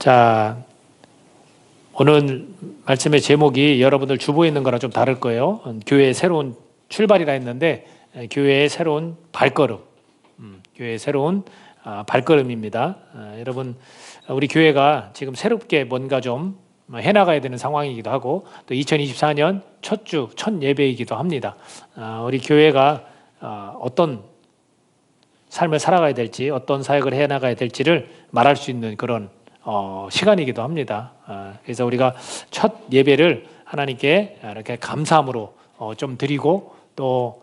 자, 오늘 말씀의 제목이 여러분들 주보에 있는 거랑 좀 다를 거예요. 교회의 새로운 출발이라 했는데 교회의 새로운 발걸음, 교회의 새로운 발걸음입니다. 여러분, 우리 교회가 지금 새롭게 뭔가 좀 해나가야 되는 상황이기도 하고 또 2024년 첫 예배이기도 합니다. 우리 교회가 어떤 삶을 살아가야 될지, 어떤 사역을 해나가야 될지를 말할 수 있는 그런 시간이기도 합니다. 그래서 우리가 첫 예배를 하나님께 이렇게 감사함으로 좀 드리고 또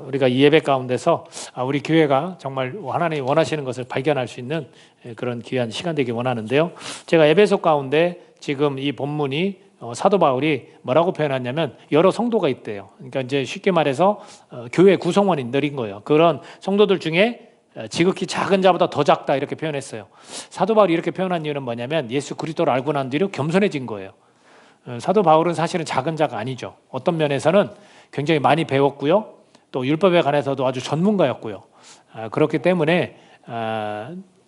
우리가 이 예배 가운데서 우리 교회가 정말 하나님이 원하시는 것을 발견할 수 있는 그런 귀한 시간 되길 원하는데요. 제가 에베소 가운데 지금 이 본문이 사도 바울이 뭐라고 표현하냐면 여러 성도가 있대요. 그러니까 이제 쉽게 말해서 교회 구성원인들인 거예요. 그런 성도들 중에 지극히 작은 자보다 더 작다 이렇게 표현했어요. 사도 바울이 이렇게 표현한 이유는 뭐냐면 예수 그리스도를 알고 난 뒤로 겸손해진 거예요. 사도 바울은 사실은 작은 자가 아니죠. 어떤 면에서는 굉장히 많이 배웠고요. 또 율법에 관해서도 아주 전문가였고요. 그렇기 때문에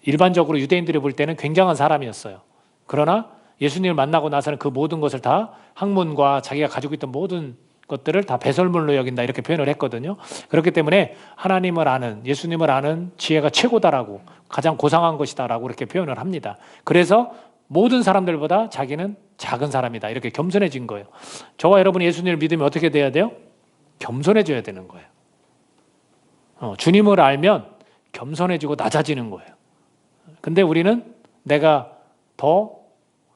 일반적으로 유대인들이 볼 때는 굉장한 사람이었어요. 그러나 예수님을 만나고 나서는 그 모든 것을 다 학문과 자기가 가지고 있던 모든 것들을 다 배설물로 여긴다 이렇게 표현을 했거든요. 그렇기 때문에 하나님을 아는, 예수님을 아는 지혜가 최고다라고, 가장 고상한 것이다라고 이렇게 표현을 합니다. 그래서 모든 사람들보다 자기는 작은 사람이다 이렇게 겸손해진 거예요. 저와 여러분이 예수님을 믿으면 어떻게 돼야 돼요? 겸손해져야 되는 거예요. 주님을 알면 겸손해지고 낮아지는 거예요. 근데 우리는 내가 더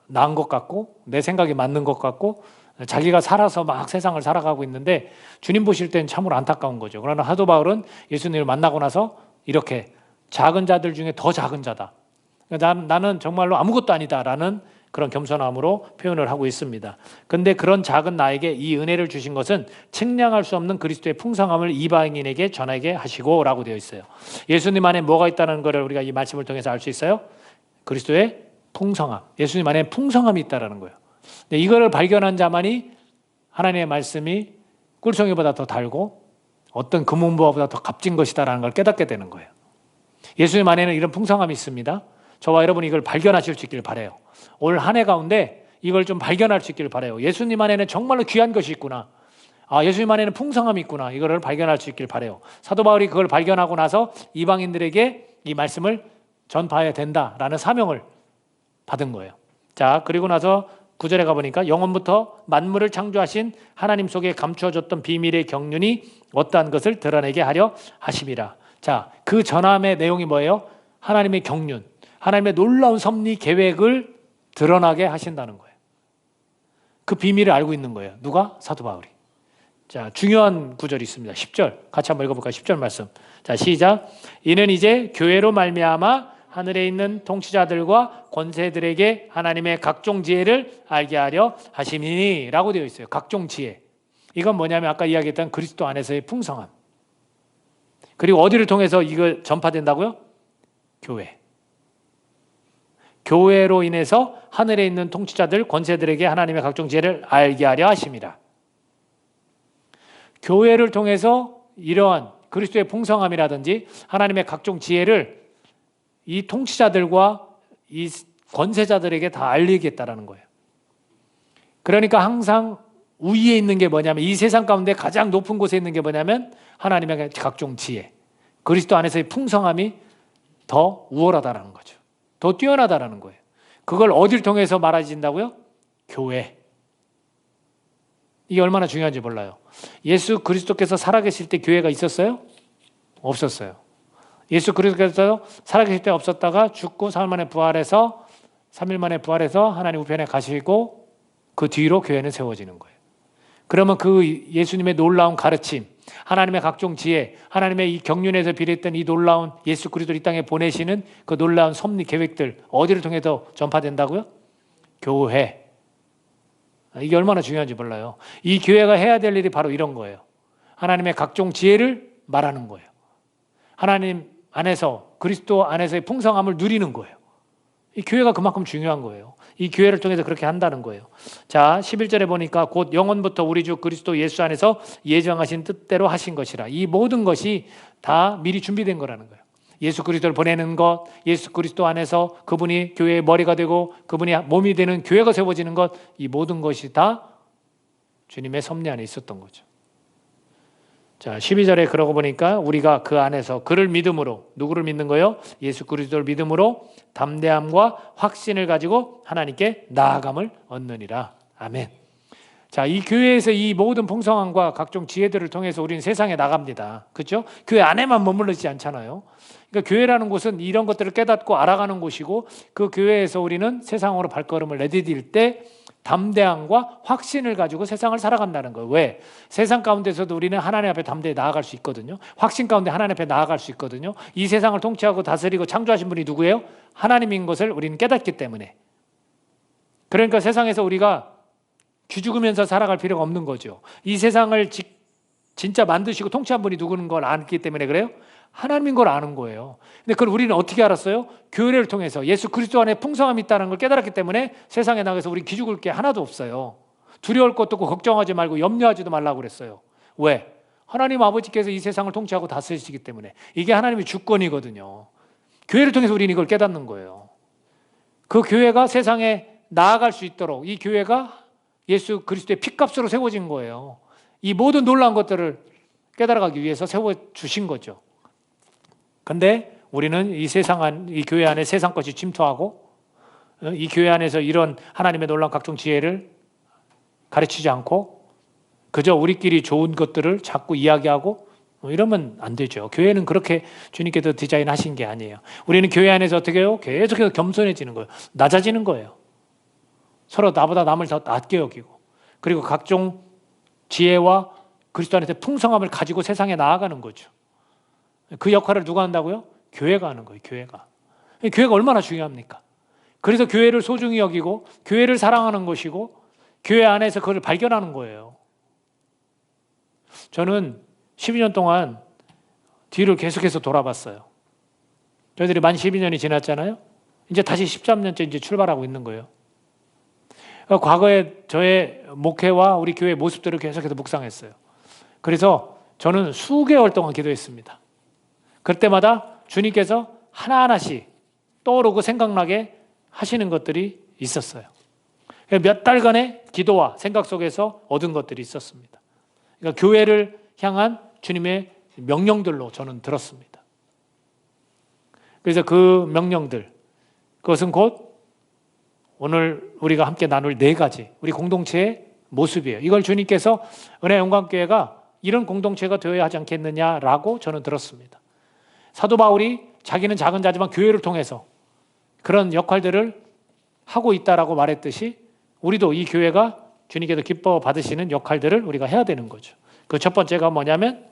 나은 것 같고 내 생각이 맞는 것 같고 자기가 살아서 막 세상을 살아가고 있는데 주님 보실 때는 참으로 안타까운 거죠. 그러나 사도 바울은 예수님을 만나고 나서 이렇게 작은 자들 중에 더 작은 자다. 나는 정말로 아무것도 아니다라는 그런 겸손함으로 표현을 하고 있습니다. 근데 그런 작은 나에게 이 은혜를 주신 것은 측량할 수 없는 그리스도의 풍성함을 이방인에게 전하게 하시고 라고 되어 있어요. 예수님 안에 뭐가 있다는 것을 우리가 이 말씀을 통해서 알 수 있어요? 그리스도의 풍성함. 예수님 안에 풍성함이 있다는 거예요. 이거를 발견한 자만이 하나님의 말씀이 꿀송이보다 더 달고 어떤 금은보화보다 더 값진 것이다라는 걸 깨닫게 되는 거예요. 예수님 안에는 이런 풍성함이 있습니다. 저와 여러분이 이걸 발견하실 수 있기를 바라요. 올 한 해 가운데 이걸 좀 발견할 수 있기를 바라요. 예수님 안에는 정말로 귀한 것이 있구나. 예수님 안에는 풍성함이 있구나. 이거를 발견할 수 있기를 바라요. 사도 바울이 그걸 발견하고 나서 이방인들에게 이 말씀을 전파해야 된다라는 사명을 받은 거예요. 자, 그리고 나서 9절에 가보니까 영원부터 만물을 창조하신 하나님 속에 감추어졌던 비밀의 경륜이 어떠한 것을 드러내게 하려 하심이라. 자, 그 전함의 내용이 뭐예요? 하나님의 경륜, 하나님의 놀라운 섭리 계획을 드러나게 하신다는 거예요. 그 비밀을 알고 있는 거예요. 누가? 사도 바울이. 자, 중요한 구절이 있습니다. 10절 같이 한번 읽어볼까요? 10절 말씀. 자, 시작. 이는 이제 교회로 말미암아 하늘에 있는 통치자들과 권세들에게 하나님의 각종 지혜를 알게 하려 하심이니 라고 되어 있어요. 각종 지혜. 이건 뭐냐면 아까 이야기했던 그리스도 안에서의 풍성함. 그리고 어디를 통해서 이걸 전파된다고요? 교회. 교회로 인해서 하늘에 있는 통치자들, 권세들에게 하나님의 각종 지혜를 알게 하려 하심이라. 교회를 통해서 이러한 그리스도의 풍성함이라든지 하나님의 각종 지혜를 이 통치자들과 이 권세자들에게 다 알리겠다라는 거예요. 그러니까 항상 우위에 있는 게 뭐냐면 이 세상 가운데 가장 높은 곳에 있는 게 뭐냐면 하나님의 각종 지혜, 그리스도 안에서의 풍성함이 더 우월하다라는 거죠. 더 뛰어나다라는 거예요. 그걸 어딜 통해서 말해진다고요? 교회. 이게 얼마나 중요한지 몰라요. 예수 그리스도께서 살아계실 때 교회가 있었어요? 없었어요. 예수 그리스도께서 살아계실 때 없었다가 죽고 3일 만에 부활해서 3일 만에 부활해서 하나님 우편에 가시고 그 뒤로 교회는 세워지는 거예요. 그러면 그 예수님의 놀라운 가르침, 하나님의 각종 지혜, 하나님의 이 경륜에서 비례했던 이 놀라운 예수 그리스도를 이 땅에 보내시는 그 놀라운 섭리 계획들 어디를 통해서 전파된다고요? 교회. 이게 얼마나 중요한지 몰라요. 이 교회가 해야 될 일이 바로 이런 거예요. 하나님의 각종 지혜를 말하는 거예요. 하나님 안에서 그리스도 안에서의 풍성함을 누리는 거예요. 이 교회가 그만큼 중요한 거예요. 이 교회를 통해서 그렇게 한다는 거예요. 자, 11절에 보니까 곧 영원부터 우리 주 그리스도 예수 안에서 예정하신 뜻대로 하신 것이라. 이 모든 것이 다 미리 준비된 거라는 거예요. 예수 그리스도를 보내는 것, 예수 그리스도 안에서 그분이 교회의 머리가 되고 그분이 몸이 되는 교회가 세워지는 것, 이 모든 것이 다 주님의 섭리 안에 있었던 거죠. 자, 12절에 그러고 보니까 우리가 그 안에서 그를 믿음으로, 누구를 믿는 거예요? 예수 그리스도를 믿음으로 담대함과 확신을 가지고 하나님께 나아감을 얻느니라. 아멘. 자, 이 교회에서 이 모든 풍성함과 각종 지혜들을 통해서 우리는 세상에 나갑니다. 그렇죠? 교회 안에만 머물러 있지 않잖아요. 그러니까 교회라는 곳은 이런 것들을 깨닫고 알아가는 곳이고, 그 교회에서 우리는 세상으로 발걸음을 내디딜 때 담대함과 확신을 가지고 세상을 살아간다는 거예요. 왜? 세상 가운데서도 우리는 하나님 앞에 담대히 나아갈 수 있거든요. 확신 가운데 하나님 앞에 나아갈 수 있거든요. 이 세상을 통치하고 다스리고 창조하신 분이 누구예요? 하나님인 것을 우리는 깨닫기 때문에. 그러니까 세상에서 우리가 기죽으면서 살아갈 필요가 없는 거죠. 이 세상을 진짜 만드시고 통치한 분이 누구는 걸 알기 때문에 그래요? 하나님인 걸 아는 거예요. 근데 그걸 우리는 어떻게 알았어요? 교회를 통해서 예수 그리스도 안에 풍성함이 있다는 걸 깨달았기 때문에 세상에 나가서 우리 기죽을 게 하나도 없어요. 두려울 것도 없고 걱정하지 말고 염려하지도 말라고 그랬어요. 왜? 하나님 아버지께서 이 세상을 통치하고 다스리시기 때문에. 이게 하나님의 주권이거든요. 교회를 통해서 우리는 이걸 깨닫는 거예요. 그 교회가 세상에 나아갈 수 있도록 이 교회가 예수 그리스도의 피값으로 세워진 거예요. 이 모든 놀라운 것들을 깨달아가기 위해서 세워주신 거죠. 근데 우리는 이 교회 안에 세상 것이 침투하고 이 교회 안에서 이런 하나님의 놀라운 각종 지혜를 가르치지 않고 그저 우리끼리 좋은 것들을 자꾸 이야기하고 이러면 안 되죠. 교회는 그렇게 주님께서 디자인하신 게 아니에요. 우리는 교회 안에서 어떻게 해요? 계속해서 겸손해지는 거예요. 낮아지는 거예요. 서로 나보다 남을 더 낮게 여기고, 그리고 각종 지혜와 그리스도 안에서 풍성함을 가지고 세상에 나아가는 거죠. 그 역할을 누가 한다고요? 교회가 하는 거예요. 교회가 얼마나 중요합니까? 그래서 교회를 소중히 여기고 교회를 사랑하는 것이고 교회 안에서 그걸 발견하는 거예요. 저는 12년 동안 뒤를 계속해서 돌아봤어요. 저희들이 만 12년이 지났잖아요. 이제 다시 13년째 이제 출발하고 있는 거예요. 과거에 저의 목회와 우리 교회의 모습들을 계속해서 묵상했어요. 그래서 저는 수개월 동안 기도했습니다. 그때마다 주님께서 하나하나씩 떠오르고 생각나게 하시는 것들이 있었어요. 몇 달간의 기도와 생각 속에서 얻은 것들이 있었습니다. 그러니까 교회를 향한 주님의 명령들로 저는 들었습니다. 그래서 그 명령들, 그것은 곧 오늘 우리가 함께 나눌 4가지 우리 공동체의 모습이에요. 이걸 주님께서 은혜 영광교회가 이런 공동체가 되어야 하지 않겠느냐라고 저는 들었습니다. 사도 바울이 자기는 작은 자지만 교회를 통해서 그런 역할들을 하고 있다라고 말했듯이 우리도 이 교회가 주님께서 기뻐 받으시는 역할들을 우리가 해야 되는 거죠. 그 첫 번째가 뭐냐면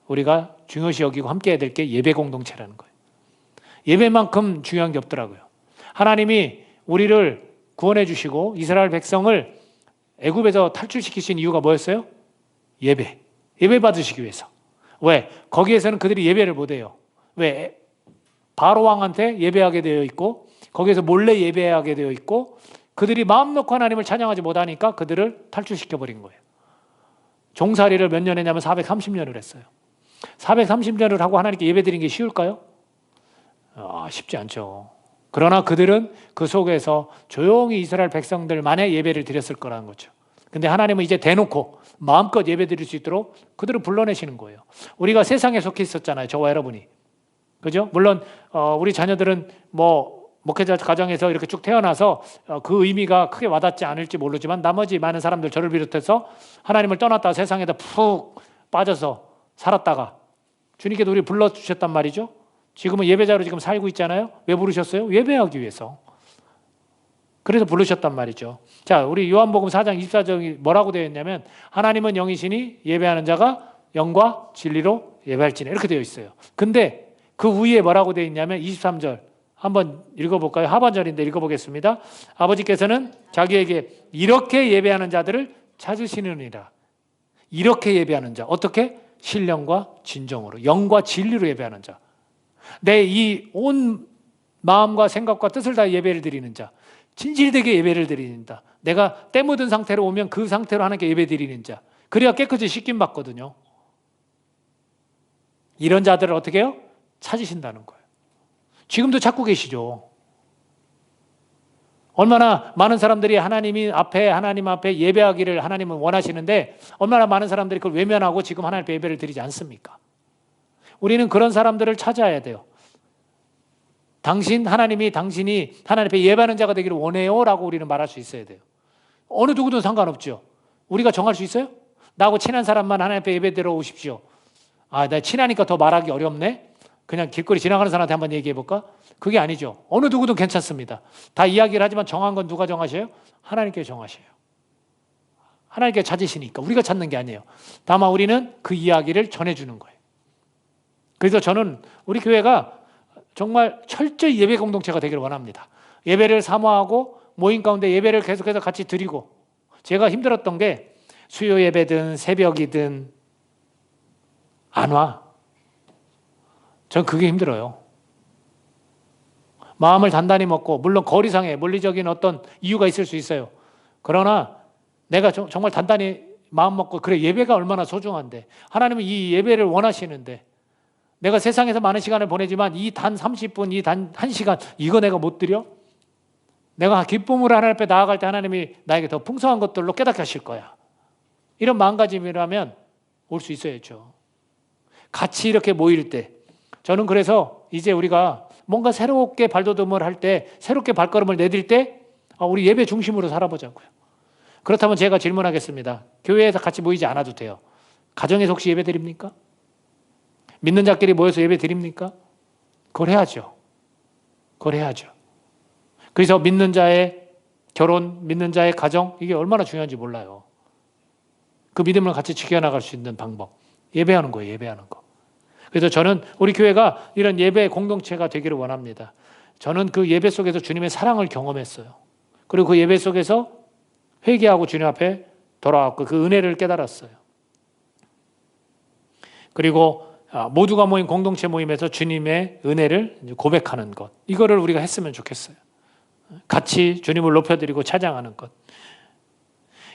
우리가 중요시 여기고 함께 해야 될 게 예배 공동체라는 거예요. 예배만큼 중요한 게 없더라고요. 하나님이 우리를 구원해 주시고 이스라엘 백성을 애굽에서 탈출시키신 이유가 뭐였어요? 예배 받으시기 위해서. 왜? 거기에서는 그들이 예배를 못해요. 왜? 바로 왕한테 예배하게 되어 있고 거기에서 몰래 예배하게 되어 있고 그들이 마음 놓고 하나님을 찬양하지 못하니까 그들을 탈출시켜버린 거예요. 종살이를 몇 년 했냐면 430년을 했어요. 430년을 하고 하나님께 예배드리는 게 쉬울까요? 쉽지 않죠. 그러나 그들은 그 속에서 조용히 이스라엘 백성들만의 예배를 드렸을 거라는 거죠. 근데 하나님은 이제 대놓고 마음껏 예배 드릴 수 있도록 그들을 불러내시는 거예요. 우리가 세상에 속해 있었잖아요. 저와 여러분이. 그죠? 물론 우리 자녀들은 목회자 가정에서 이렇게 쭉 태어나서 그 의미가 크게 와닿지 않을지 모르지만 나머지 많은 사람들 저를 비롯해서 하나님을 떠났다가 세상에다 푹 빠져서 살았다가 주님께도 우리 불러주셨단 말이죠. 지금은 예배자로 지금 살고 있잖아요. 왜 부르셨어요? 예배하기 위해서. 그래서 부르셨단 말이죠. 자, 우리 요한복음 4장 24절이 뭐라고 되어 있냐면 하나님은 영이시니 예배하는 자가 영과 진리로 예배할지니 이렇게 되어 있어요. 근데 그 위에 뭐라고 되어 있냐면 23절 한번 읽어볼까요? 하반절인데 읽어보겠습니다. 아버지께서는 자기에게 이렇게 예배하는 자들을 찾으시느니라. 이렇게 예배하는 자. 어떻게? 신령과 진정으로 영과 진리로 예배하는 자. 내 이 온 마음과 생각과 뜻을 다 예배를 드리는 자. 진실되게 예배를 드리는 자. 내가 때 묻은 상태로 오면 그 상태로 하나님께 예배 드리는 자. 그래야 깨끗이 씻김 받거든요. 이런 자들을 어떻게 해요? 찾으신다는 거예요. 지금도 찾고 계시죠. 얼마나 많은 사람들이 하나님 앞에 예배하기를 하나님은 원하시는데 얼마나 많은 사람들이 그걸 외면하고 지금 하나님 앞에 예배를 드리지 않습니까? 우리는 그런 사람들을 찾아야 돼요. 당신이 하나님 앞에 예배하는 자가 되기를 원해요 라고 우리는 말할 수 있어야 돼요. 어느 누구든 상관없죠. 우리가 정할 수 있어요? 나하고 친한 사람만 하나님 앞에 예배 드려 오십시오. 나 친하니까 더 말하기 어렵네. 그냥 길거리 지나가는 사람한테 한번 얘기해 볼까? 그게 아니죠. 어느 누구든 괜찮습니다. 다 이야기를 하지만 정한 건 누가 정하셔요? 하나님께서 정하셔요. 하나님께서 찾으시니까 우리가 찾는 게 아니에요. 다만 우리는 그 이야기를 전해주는 거예요. 그래서 저는 우리 교회가 정말 철저히 예배 공동체가 되기를 원합니다. 예배를 사모하고 모임 가운데 예배를 계속해서 같이 드리고, 제가 힘들었던 게 수요 예배든 새벽이든 안 와. 전 그게 힘들어요. 마음을 단단히 먹고, 물론 거리상의 물리적인 어떤 이유가 있을 수 있어요. 그러나 내가 정말 단단히 마음 먹고, 그래 예배가 얼마나 소중한데, 하나님은 이 예배를 원하시는데, 내가 세상에서 많은 시간을 보내지만 이 단 30분, 이 단 1시간 이거 내가 못 드려? 내가 기쁨으로 하나님 앞에 나아갈 때 하나님이 나에게 더 풍성한 것들로 깨닫게 하실 거야. 이런 마음가짐이라면 올 수 있어야죠. 같이 이렇게 모일 때, 저는 그래서 이제 우리가 뭔가 새롭게 발돋움을 할 때, 새롭게 발걸음을 내딜 때 우리 예배 중심으로 살아보자고요. 그렇다면 제가 질문하겠습니다. 교회에서 같이 모이지 않아도 돼요. 가정에서 혹시 예배 드립니까? 믿는 자끼리 모여서 예배 드립니까? 그걸 해야죠. 그걸 해야죠. 그래서 믿는 자의 결혼, 믿는 자의 가정, 이게 얼마나 중요한지 몰라요. 그 믿음을 같이 지켜나갈 수 있는 방법, 예배하는 거예요. 예배하는 거. 그래서 저는 우리 교회가 이런 예배 공동체가 되기를 원합니다. 저는 그 예배 속에서 주님의 사랑을 경험했어요. 그리고 그 예배 속에서 회개하고 주님 앞에 돌아왔고 그 은혜를 깨달았어요. 그리고 모두가 모인 공동체 모임에서 주님의 은혜를 고백하는 것, 이거를 우리가 했으면 좋겠어요. 같이 주님을 높여드리고 찬양하는 것,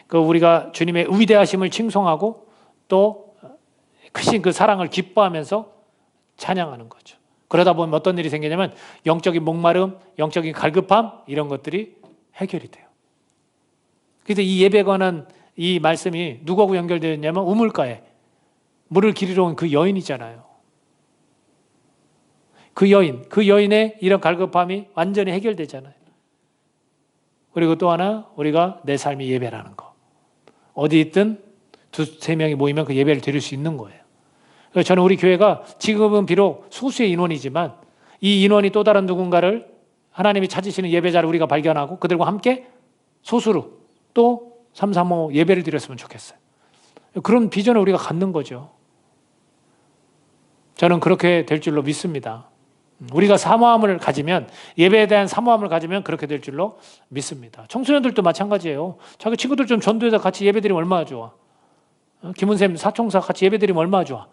그 우리가 주님의 위대하심을 칭송하고 또 크신 그 사랑을 기뻐하면서 찬양하는 거죠. 그러다 보면 어떤 일이 생기냐면 영적인 목마름, 영적인 갈급함, 이런 것들이 해결이 돼요. 그래서 이 예배에 관한 이 말씀이 누구하고 연결되어 있냐면 우물가에 물을 기르러 온 그 여인이잖아요. 그 여인의 이런 갈급함이 완전히 해결되잖아요. 그리고 또 하나, 우리가 내 삶이 예배라는 거. 어디 있든 두세 명이 모이면 그 예배를 드릴 수 있는 거예요. 그래서 저는 우리 교회가 지금은 비록 소수의 인원이지만 이 인원이 또 다른 누군가를 하나님이 찾으시는 예배자를 우리가 발견하고 그들과 함께 소수로 또 335 예배를 드렸으면 좋겠어요. 그런 비전을 우리가 갖는 거죠. 저는 그렇게 될 줄로 믿습니다. 우리가 사모함을 가지면, 예배에 대한 사모함을 가지면 그렇게 될 줄로 믿습니다. 청소년들도 마찬가지예요. 자기 친구들 좀 전도해서 같이 예배드리면 얼마나 좋아. 김은샘 사총사 같이 예배드리면 얼마나 좋아.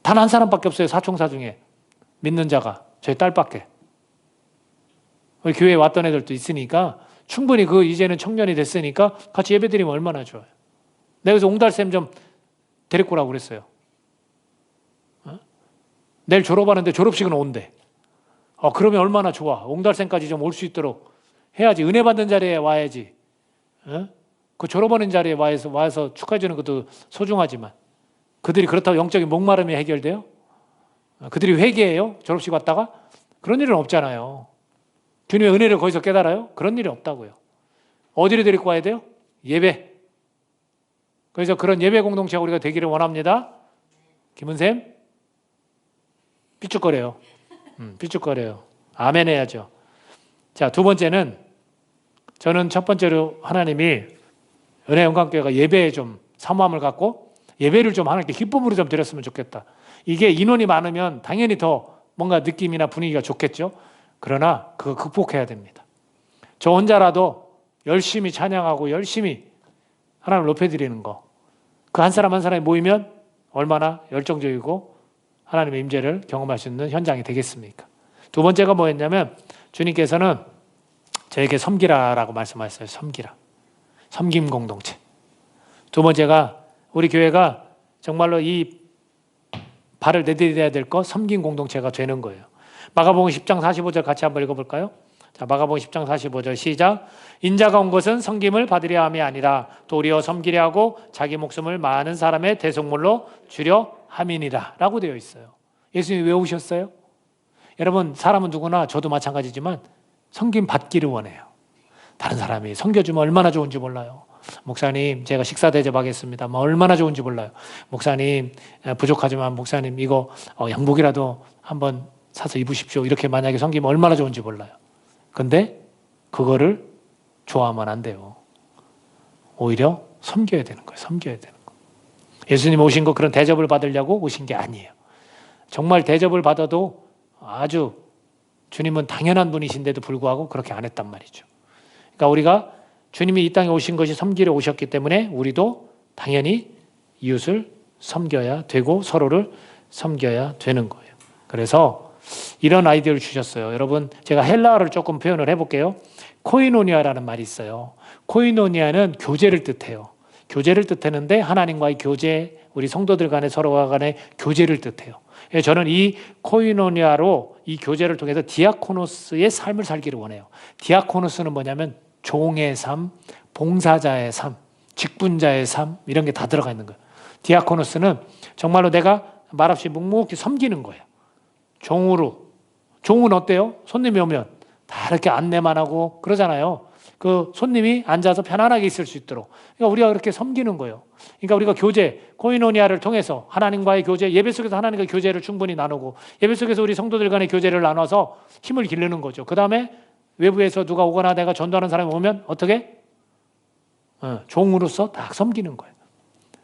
단 한 사람밖에 없어요. 사총사 중에 믿는 자가 저희 딸밖에. 우리 교회에 왔던 애들도 있으니까 충분히 이제는 청년이 됐으니까 같이 예배드리면 얼마나 좋아요. 내가 그래서 옹달샘 좀 데리고 오라고 그랬어요. 내일 졸업하는데 졸업식은 온대. 그러면 얼마나 좋아. 옹달샘까지 좀 올 수 있도록 해야지. 은혜 받는 자리에 와야지. 그 졸업하는 자리에 와서 축하해주는 것도 소중하지만, 그들이 그렇다고 영적인 목마름이 해결돼요? 그들이 회개해요? 졸업식 왔다가? 그런 일은 없잖아요. 주님의 은혜를 거기서 깨달아요? 그런 일이 없다고요. 어디로 데리고 와야 돼요? 예배. 그래서 그런 예배 공동체가 우리가 되기를 원합니다. 김은샘? 삐죽거려요. 삐죽거려요. 아멘 해야죠. 자, 두 번째는, 저는 첫 번째로 하나님이 은혜 영광교회가 예배에 좀 사모함을 갖고 예배를 좀 하나님께 기쁨으로 좀 드렸으면 좋겠다. 이게 인원이 많으면 당연히 더 뭔가 느낌이나 분위기가 좋겠죠. 그러나 그거 극복해야 됩니다. 저 혼자라도 열심히 찬양하고 열심히 하나님을 높여드리는 거, 그 한 사람 한 사람이 모이면 얼마나 열정적이고 하나님의 임재를 경험할 수 있는 현장이 되겠습니까? 두 번째가 뭐였냐면, 주님께서는 저에게 섬기라라고 말씀하셨어요. 섬기라. 섬김 공동체. 두 번째가, 우리 교회가 정말로 이 발을 내디뎌야 될 것, 섬긴 공동체가 되는 거예요. 마가복음 10장 45절 같이 한번 읽어볼까요? 자, 마가복음 10장 45절 시작. 인자가 온 것은 섬김을 받으려 함이 아니라 도리어 섬기려 하고 자기 목숨을 많은 사람의 대속물로 주려 함이니라 라고 되어 있어요. 예수님이 왜 오셨어요? 여러분, 사람은 누구나, 저도 마찬가지지만 섬김 받기를 원해요. 다른 사람이 섬겨주면 얼마나 좋은지 몰라요. 목사님, 제가 식사 대접하겠습니다. 얼마나 좋은지 몰라요. 목사님, 부족하지만 목사님 이거 양복이라도 한번 사서 입으십시오. 이렇게 만약에 섬기면 얼마나 좋은지 몰라요. 근데 그거를 좋아하면 안 돼요. 오히려 섬겨야 되는 거예요. 섬겨야 되는 거. 예수님 오신 거 그런 대접을 받으려고 오신 게 아니에요. 정말 대접을 받아도 아주 주님은 당연한 분이신데도 불구하고 그렇게 안 했단 말이죠. 그러니까 우리가 주님이 이 땅에 오신 것이 섬기러 오셨기 때문에 우리도 당연히 이웃을 섬겨야 되고 서로를 섬겨야 되는 거예요. 그래서 이런 아이디어를 주셨어요. 여러분, 제가 헬라어를 조금 표현을 해볼게요. 코이노니아라는 말이 있어요. 코이노니아는 교제를 뜻해요. 교제를 뜻하는데 하나님과의 교제, 우리 성도들 간의 서로와 간의 교제를 뜻해요. 저는 이 코이노니아로 이 교제를 통해서 디아코노스의 삶을 살기를 원해요. 디아코노스는 뭐냐면 종의 삶, 봉사자의 삶, 직분자의 삶, 이런 게 다 들어가 있는 거예요. 디아코노스는 정말로 내가 말없이 묵묵히 섬기는 거예요. 종으로. 종은 어때요? 손님이 오면 다 이렇게 안내만 하고 그러잖아요. 그 손님이 앉아서 편안하게 있을 수 있도록. 그러니까 우리가 그렇게 섬기는 거예요. 그러니까 우리가 교제, 코이노니아를 통해서 하나님과의 교제, 예배 속에서 하나님과의 교제를 충분히 나누고 예배 속에서 우리 성도들 간의 교제를 나눠서 힘을 기르는 거죠. 그 다음에 외부에서 누가 오거나 내가 전도하는 사람이 오면 어떻게? 종으로서 딱 섬기는 거예요.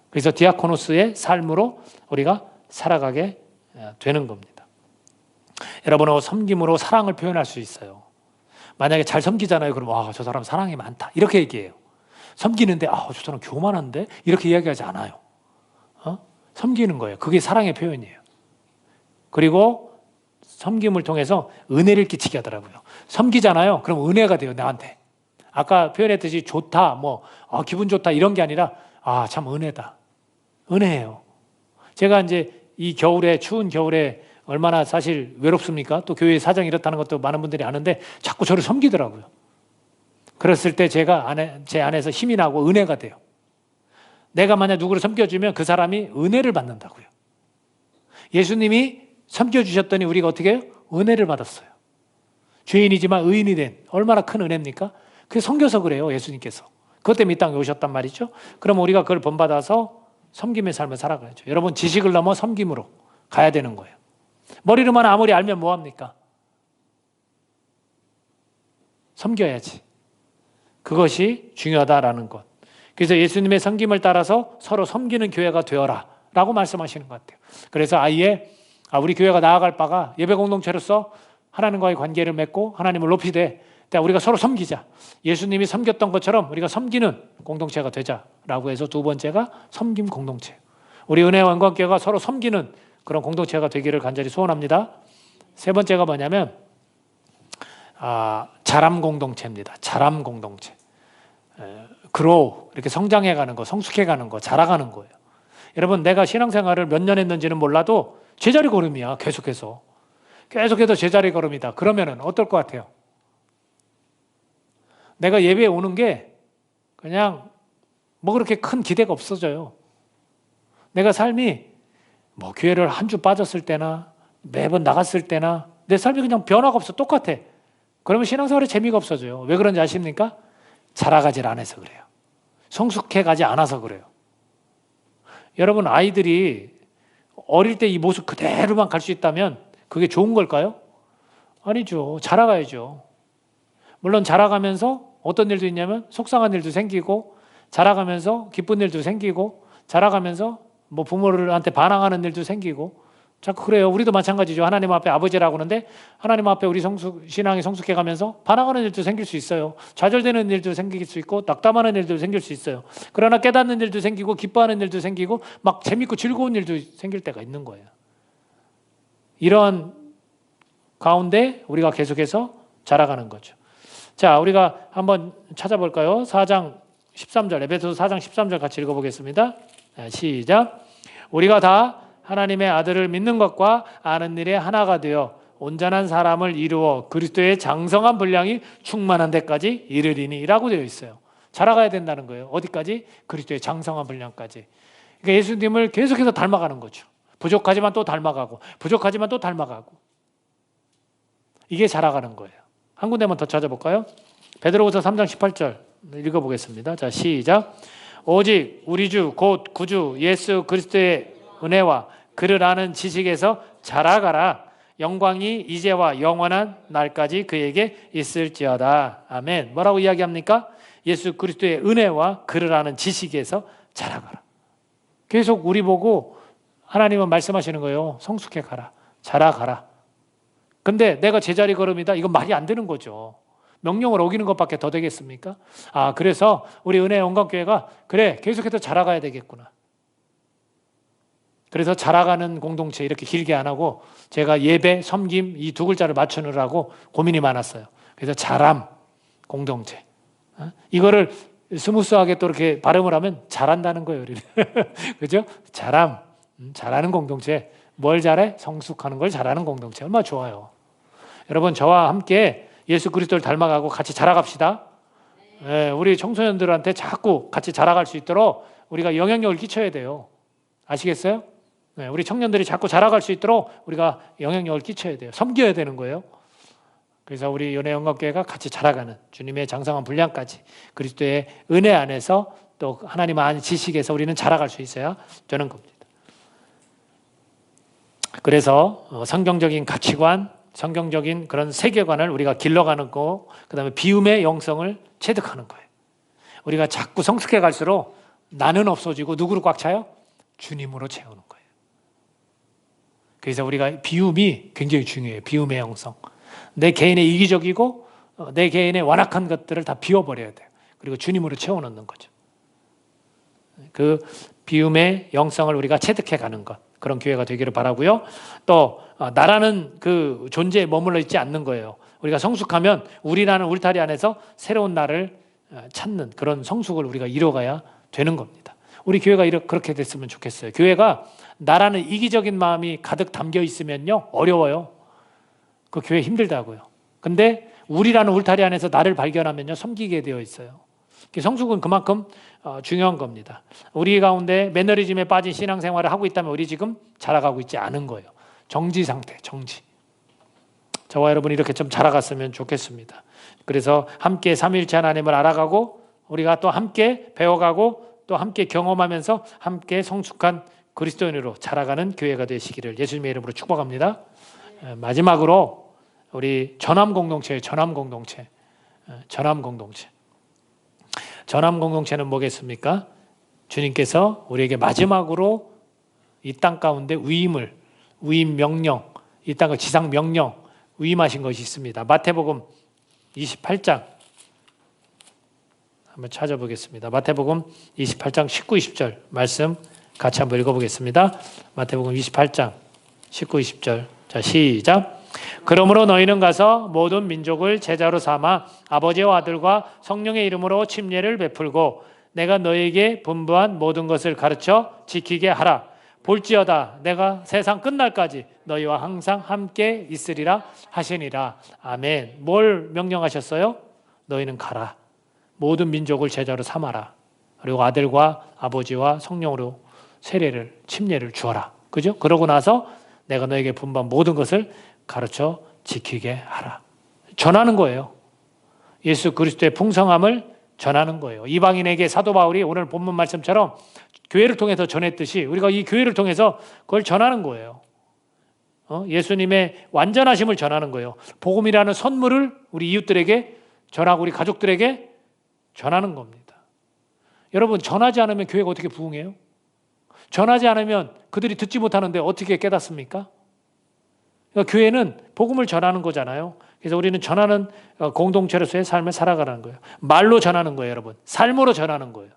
그래서 디아코노스의 삶으로 우리가 살아가게 되는 겁니다. 여러분은 섬김으로 사랑을 표현할 수 있어요. 만약에 잘 섬기잖아요. 그럼 와, 저 사람 사랑이 많다. 이렇게 얘기해요. 섬기는데 저 사람 교만한데? 이렇게 이야기하지 않아요. 섬기는 거예요. 그게 사랑의 표현이에요. 그리고 섬김을 통해서 은혜를 끼치게 하더라고요. 섬기잖아요. 그럼 은혜가 돼요. 나한테. 아까 표현했듯이 좋다, 기분 좋다 이런 게 아니라 참 은혜다. 은혜예요. 제가 이제 이 겨울에, 추운 겨울에 얼마나 사실 외롭습니까? 또 교회 사정이 이렇다는 것도 많은 분들이 아는데 자꾸 저를 섬기더라고요. 그랬을 때 제 안에서 힘이 나고 은혜가 돼요. 내가 만약 누구를 섬겨주면 그 사람이 은혜를 받는다고요. 예수님이 섬겨주셨더니 우리가 어떻게 해요? 은혜를 받았어요. 죄인이지만 의인이 된 얼마나 큰 은혜입니까? 그게 섬겨서 그래요. 예수님께서. 그것 때문에 이 땅에 오셨단 말이죠. 그럼 우리가 그걸 본받아서 섬김의 삶을 살아가야죠. 여러분, 지식을 넘어 섬김으로 가야 되는 거예요. 머리로만 아무리 알면 뭐합니까? 섬겨야지. 그것이 중요하다라는 것. 그래서 예수님의 섬김을 따라서 서로 섬기는 교회가 되어라 라고 말씀하시는 것 같아요. 그래서 아예 우리 교회가 나아갈 바가 예배 공동체로서 하나님과의 관계를 맺고 하나님을 높이되 우리가 서로 섬기자. 예수님이 섬겼던 것처럼 우리가 섬기는 공동체가 되자라고 해서 두 번째가 섬김 공동체. 우리 은혜와 영광교회가 서로 섬기는 그런 공동체가 되기를 간절히 소원합니다. 세 번째가 뭐냐면 자람 공동체입니다. 자람 공동체. 그로우, 이렇게 성장해가는 거, 성숙해가는 거, 자라가는 거예요. 여러분, 내가 신앙생활을 몇 년 했는지는 몰라도 제자리 걸음이야. 계속해서 제자리 걸음이다. 그러면은 어떨 것 같아요? 내가 예배에 오는 게 그냥 그렇게 큰 기대가 없어져요. 내가 삶이 교회를 한 주 빠졌을 때나 매번 나갔을 때나 내 삶이 그냥 변화가 없어. 똑같아. 그러면 신앙생활에 재미가 없어져요. 왜 그런지 아십니까? 자라가질 않아서 그래요. 성숙해가지 않아서 그래요. 여러분, 아이들이 어릴 때 이 모습 그대로만 갈 수 있다면 그게 좋은 걸까요? 아니죠. 자라가야죠. 물론 자라가면서 어떤 일도 있냐면 속상한 일도 생기고, 자라가면서 기쁜 일도 생기고, 자라가면서 부모들한테 반항하는 일도 생기고, 자꾸 그래요. 우리도 마찬가지죠. 하나님 앞에 아버지라고 하는데 하나님 앞에 우리 신앙이 성숙해가면서 반항하는 일도 생길 수 있어요. 좌절되는 일도 생길 수 있고 낙담하는 일도 생길 수 있어요. 그러나 깨닫는 일도 생기고 기뻐하는 일도 생기고 막 재밌고 즐거운 일도 생길 때가 있는 거예요. 이런 가운데 우리가 계속해서 자라가는 거죠. 자, 우리가 한번 찾아볼까요? 4장 13절, 에베소서 4장 13절 같이 읽어보겠습니다. 시작. 우리가 다 하나님의 아들을 믿는 것과 아는 일에 하나가 되어 온전한 사람을 이루어 그리스도의 장성한 분량이 충만한 데까지 이르리니 라고 되어 있어요. 자라가야 된다는 거예요. 어디까지? 그리스도의 장성한 분량까지. 그러니까 예수님을 계속해서 닮아가는 거죠. 부족하지만 또 닮아가고 부족하지만 또 닮아가고. 이게 자라가는 거예요. 한 군데만 더 찾아볼까요? 베드로후서 3장 18절 읽어보겠습니다. 자, 시작. 오직 우리 주 곧 구주 예수 그리스도의 은혜와 그를 아는 지식에서 자라가라. 영광이 이제와 영원한 날까지 그에게 있을지어다. 아멘. 뭐라고 이야기합니까? 예수 그리스도의 은혜와 그를 아는 지식에서 자라가라. 계속 우리 보고 하나님은 말씀하시는 거예요. 성숙해 가라. 자라가라. 근데 내가 제자리 걸음이다. 이건 말이 안 되는 거죠. 명령을 어기는 것밖에 더 되겠습니까? 그래서 우리 은혜 영광교회가 그래 계속해서 자라가야 되겠구나. 그래서 자라가는 공동체 이렇게 길게 안 하고 제가 예배, 섬김 이 두 글자를 맞추느라고 고민이 많았어요. 그래서 자람 공동체. 이거를 스무스하게 또 이렇게 발음을 하면 잘한다는 거예요. 그죠? 자람, 잘하는 공동체. 뭘 잘해? 성숙하는 걸 잘하는 공동체. 얼마나 좋아요. 여러분 저와 함께 예수 그리스도를 닮아가고 같이 자라갑시다. 네, 우리 청소년들한테 자꾸 같이 자라갈 수 있도록 우리가 영향력을 끼쳐야 돼요. 아시겠어요? 네, 우리 청년들이 자꾸 자라갈 수 있도록 우리가 영향력을 끼쳐야 돼요. 섬겨야 되는 거예요. 그래서 우리 연애 영광교회가 같이 자라가는 주님의 장성한 분량까지 그리스도의 은혜 안에서 또 하나님 안 지식에서 우리는 자라갈 수 있어야 되는 겁니다. 그래서 성경적인 가치관, 성경적인 그런 세계관을 우리가 길러가는 거, 그 다음에 비움의 영성을 체득하는 거예요. 우리가 자꾸 성숙해 갈수록 나는 없어지고 누구로 꽉 차요? 주님으로 채우는 거예요. 그래서 우리가 비움이 굉장히 중요해요. 비움의 영성. 내 개인의 이기적이고 내 개인의 완악한 것들을 다 비워버려야 돼요. 그리고 주님으로 채워넣는 거죠. 그 비움의 영성을 우리가 체득해 가는 것. 그런 교회가 되기를 바라고요. 또 나라는 그 존재에 머물러 있지 않는 거예요. 우리가 성숙하면 우리라는 울타리 안에서 새로운 나를 찾는 그런 성숙을 우리가 이뤄가야 되는 겁니다. 우리 교회가 그렇게 됐으면 좋겠어요. 교회가 나라는 이기적인 마음이 가득 담겨 있으면요 어려워요. 그 교회 힘들다고요. 근데 우리라는 울타리 안에서 나를 발견하면요 섬기게 되어 있어요. 성숙은 그만큼 중요한 겁니다. 우리 가운데 매너리즘에 빠진 신앙생활을 하고 있다면 우리 지금 자라가고 있지 않은 거예요. 정지 상태, 정지. 저와 여러분이 이렇게 좀 자라갔으면 좋겠습니다. 그래서 함께 삼위일체 하나님을 알아가고 우리가 또 함께 배워가고 또 함께 경험하면서 함께 성숙한 그리스도인으로 자라가는 교회가 되시기를 예수님의 이름으로 축복합니다. 마지막으로 우리 전함 공동체예요. 전함 공동체. 전함 공동체. 전함 공동체는 뭐겠습니까? 주님께서 우리에게 마지막으로 이 땅 가운데 위임 명령, 이 땅의 지상 명령 위임하신 것이 있습니다. 마태복음 28장 한번 찾아보겠습니다. 마태복음 28장 19, 20절 말씀 같이 한번 읽어보겠습니다. 마태복음 28장 19, 20절. 자, 시작. 그러므로 너희는 가서 모든 민족을 제자로 삼아 아버지와 아들과 성령의 이름으로 침례를 베풀고 내가 너희에게 분부한 모든 것을 가르쳐 지키게 하라. 볼지어다 내가 세상 끝날까지 너희와 항상 함께 있으리라 하시니라. 아멘. 뭘 명령하셨어요? 너희는 가라. 모든 민족을 제자로 삼아라. 그리고 아들과 아버지와 성령으로 세례를 침례를 주어라. 그죠? 그러고 나서 내가 너에게 분부한 모든 것을 가르쳐 지키게 하라. 전하는 거예요. 예수 그리스도의 풍성함을 전하는 거예요. 이방인에게 사도 바울이 오늘 본문 말씀처럼 교회를 통해서 전했듯이 우리가 이 교회를 통해서 그걸 전하는 거예요. 예수님의 완전하심을 전하는 거예요. 복음이라는 선물을 우리 이웃들에게 전하고 우리 가족들에게 전하는 겁니다. 여러분 전하지 않으면 교회가 어떻게 부흥해요? 전하지 않으면 그들이 듣지 못하는데 어떻게 깨닫습니까? 그러니까 교회는 복음을 전하는 거잖아요. 그래서 우리는 전하는 공동체로서의 삶을 살아가는 거예요. 말로 전하는 거예요, 여러분. 삶으로 전하는 거예요.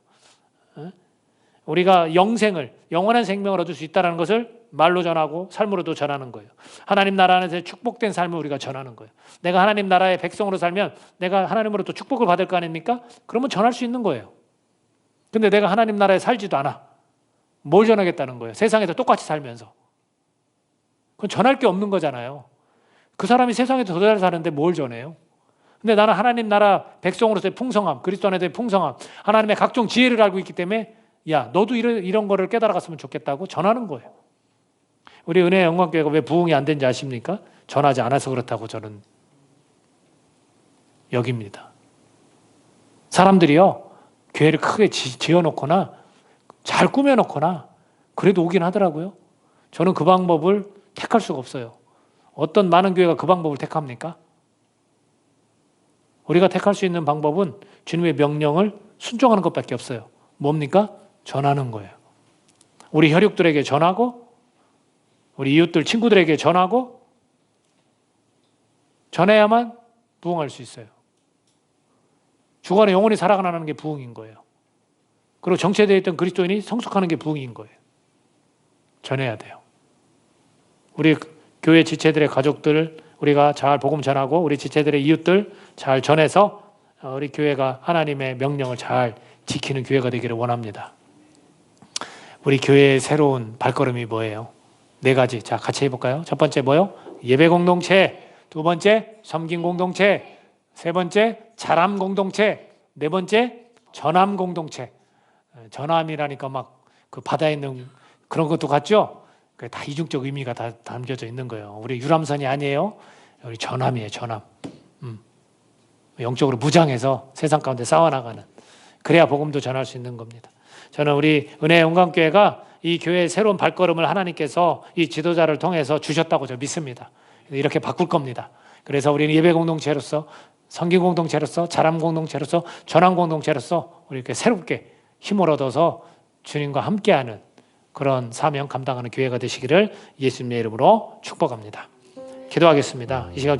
우리가 영원한 생명을 얻을 수 있다는 것을 말로 전하고 삶으로도 전하는 거예요. 하나님 나라 안에서 축복된 삶을 우리가 전하는 거예요. 내가 하나님 나라의 백성으로 살면 내가 하나님으로부터 축복을 받을 거 아닙니까? 그러면 전할 수 있는 거예요. 근데 내가 하나님 나라에 살지도 않아. 뭘 전하겠다는 거예요? 세상에서 똑같이 살면서. 그건 전할 게 없는 거잖아요. 그 사람이 세상에 더 잘 사는데 뭘 전해요? 근데 나는 하나님 나라 백성으로서의 풍성함, 그리스도 안에서의 풍성함, 하나님의 각종 지혜를 알고 있기 때문에 야, 너도 이런 거를 깨달아갔으면 좋겠다고 전하는 거예요. 우리 은혜의 영광교회가 왜 부흥이 안 된지 아십니까? 전하지 않아서 그렇다고 저는 여깁니다. 사람들이요, 교회를 크게 지어놓거나 잘 꾸며놓거나 그래도 오긴 하더라고요. 저는 그 방법을 택할 수가 없어요. 어떤 많은 교회가 그 방법을 택합니까? 우리가 택할 수 있는 방법은 주님의 명령을 순종하는 것밖에 없어요. 뭡니까? 전하는 거예요. 우리 혈육들에게 전하고 우리 이웃들 친구들에게 전하고 전해야만 부흥할 수 있어요. 주간에 영혼이 살아가는 게 부흥인 거예요. 그리고 정체되어 있던 그리스도인이 성숙하는 게 부흥인 거예요. 전해야 돼요. 우리 교회 지체들의 가족들 우리가 잘 복음 전하고 우리 지체들의 이웃들 잘 전해서 우리 교회가 하나님의 명령을 잘 지키는 교회가 되기를 원합니다. 우리 교회의 새로운 발걸음이 뭐예요? 4가지. 자, 같이 해볼까요? 첫 번째 뭐요? 예배 공동체. 두 번째 섬김 공동체. 세 번째 자람 공동체. 네 번째 전함 공동체. 전함이라니까 막 그 바다에 있는 그런 것도 같죠? 다 이중적 의미가 다 담겨져 있는 거예요. 우리 유람선이 아니에요. 우리 전함이에요. 전함. 영적으로 무장해서 세상 가운데 싸워나가는. 그래야 복음도 전할 수 있는 겁니다. 저는 우리 은혜의 영광교회가 이 교회의 새로운 발걸음을 하나님께서 이 지도자를 통해서 주셨다고 저 믿습니다. 이렇게 바꿀 겁니다. 그래서 우리는 예배 공동체로서 성경 공동체로서 자람 공동체로서 전함 공동체로서 우리 이렇게 새롭게 힘을 얻어서 주님과 함께하는 그런 사명 감당하는 교회가 되시기를 예수님의 이름으로 축복합니다. 기도하겠습니다. 이 시간